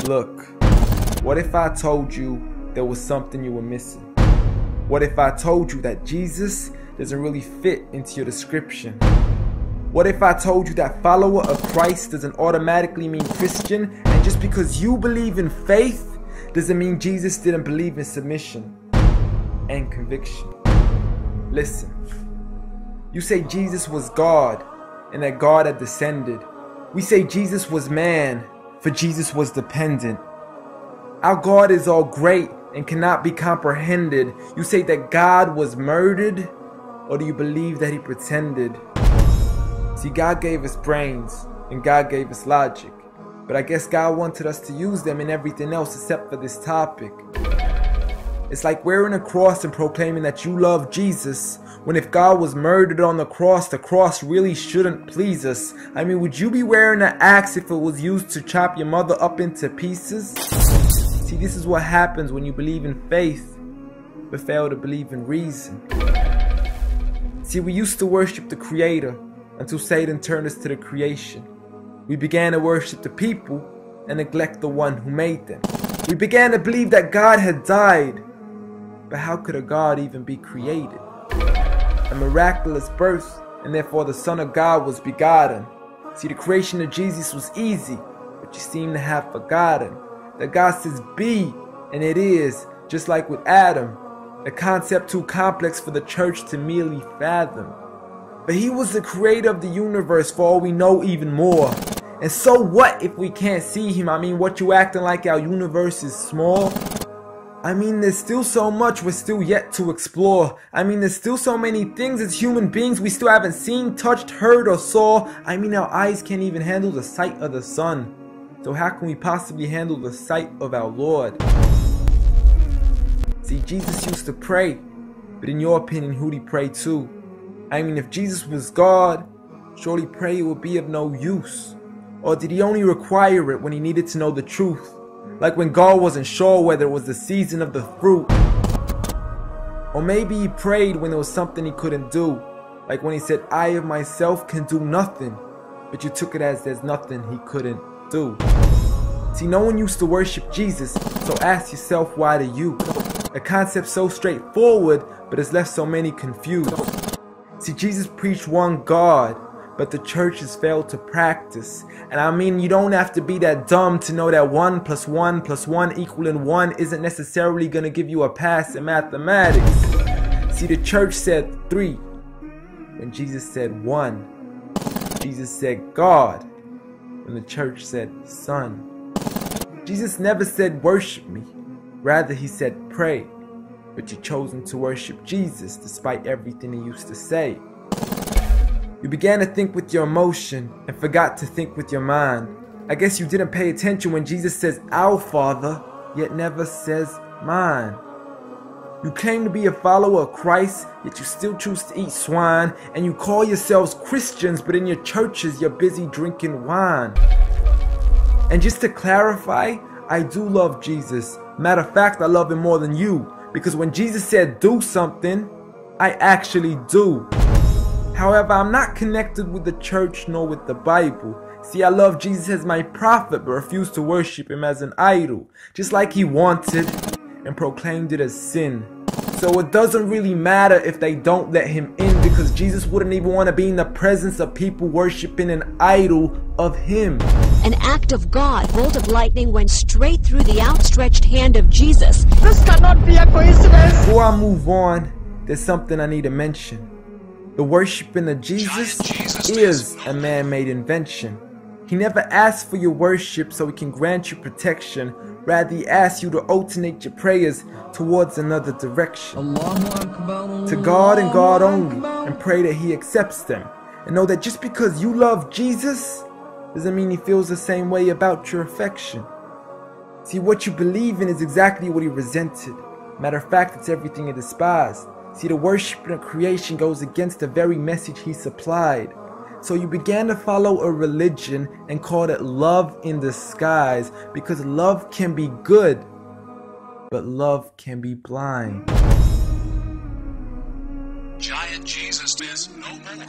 Look, what if I told you there was something you were missing? What if I told you that Jesus doesn't really fit into your description? What if I told you that follower of Christ doesn't automatically mean Christian, and just because you believe in faith doesn't mean Jesus didn't believe in submission and conviction? Listen, you say Jesus was God and that God had descended. We say Jesus was man, for Jesus was dependent. Our God is all great and cannot be comprehended. You say that God was murdered, or do you believe that he pretended? See, God gave us brains and God gave us logic, but I guess God wanted us to use them in everything else except for this topic. It's like wearing a cross and proclaiming that you love Jesus, when if God was murdered on the cross really shouldn't please us. I mean, would you be wearing an axe if it was used to chop your mother up into pieces? See, this is what happens when you believe in faith, but fail to believe in reason. See, we used to worship the Creator until Satan turned us to the creation. We began to worship the people and neglect the one who made them. We began to believe that God had died, but how could a God even be created? A miraculous birth, and therefore the Son of God was begotten. See, the creation of Jesus was easy, but you seem to have forgotten that God says be, and it is, just like with Adam, a concept too complex for the church to merely fathom. But he was the creator of the universe, for all we know, even more. And so what if we can't see him? I mean, what you acting like our universe is small? I mean, there's still so much we're still yet to explore. I mean, there's still so many things as human beings we still haven't seen, touched, heard, or saw. I mean, our eyes can't even handle the sight of the sun. So how can we possibly handle the sight of our Lord? See, Jesus used to pray, but in your opinion, who'd he pray to? I mean, if Jesus was God, surely prayer would be of no use. Or did he only require it when he needed to know the truth? Like when God wasn't sure whether it was the season of the fruit. Or maybe he prayed when there was something he couldn't do. Like when he said, I of myself can do nothing. But you took it as there's nothing he couldn't do. See, no one used to worship Jesus, so ask yourself, why do you? A concept so straightforward, but has left so many confused. See, Jesus preached one God, but the church has failed to practice. And I mean, you don't have to be that dumb to know that 1 + 1 + 1 equaling 1 isn't necessarily going to give you a pass in mathematics. See, the church said 3, when Jesus said 1. Jesus said God, when the church said Son. Jesus never said worship me, rather he said pray. But you've chosen to worship Jesus despite everything he used to say. You began to think with your emotion and forgot to think with your mind. I guess you didn't pay attention when Jesus says our Father, yet never says mine. You claim to be a follower of Christ, yet you still choose to eat swine, and you call yourselves Christians, but in your churches you're busy drinking wine. And just to clarify, I do love Jesus. Matter of fact, I love him more than you. Because when Jesus said do something, I actually do. However, I'm not connected with the church nor with the Bible. See, I love Jesus as my prophet, but refuse to worship him as an idol, just like he wanted and proclaimed it as sin. So it doesn't really matter if they don't let him in, because Jesus wouldn't even want to be in the presence of people worshiping an idol of him. An act of God, bolt of lightning went straight through the outstretched hand of Jesus. This cannot be a coincidence. Before I move on, there's something I need to mention. The worshiping of Jesus is a man-made invention. He never asked for your worship so he can grant you protection. Rather, he asks you to alternate your prayers towards another direction. To God and God only, and pray that he accepts them. And know that just because you love Jesus doesn't mean he feels the same way about your affection. See, what you believe in is exactly what he resented. Matter of fact, it's everything he despised. See, the worship of creation goes against the very message he supplied. So you began to follow a religion and called it love in disguise, because love can be good, but love can be blind. Giant Jesus is no more.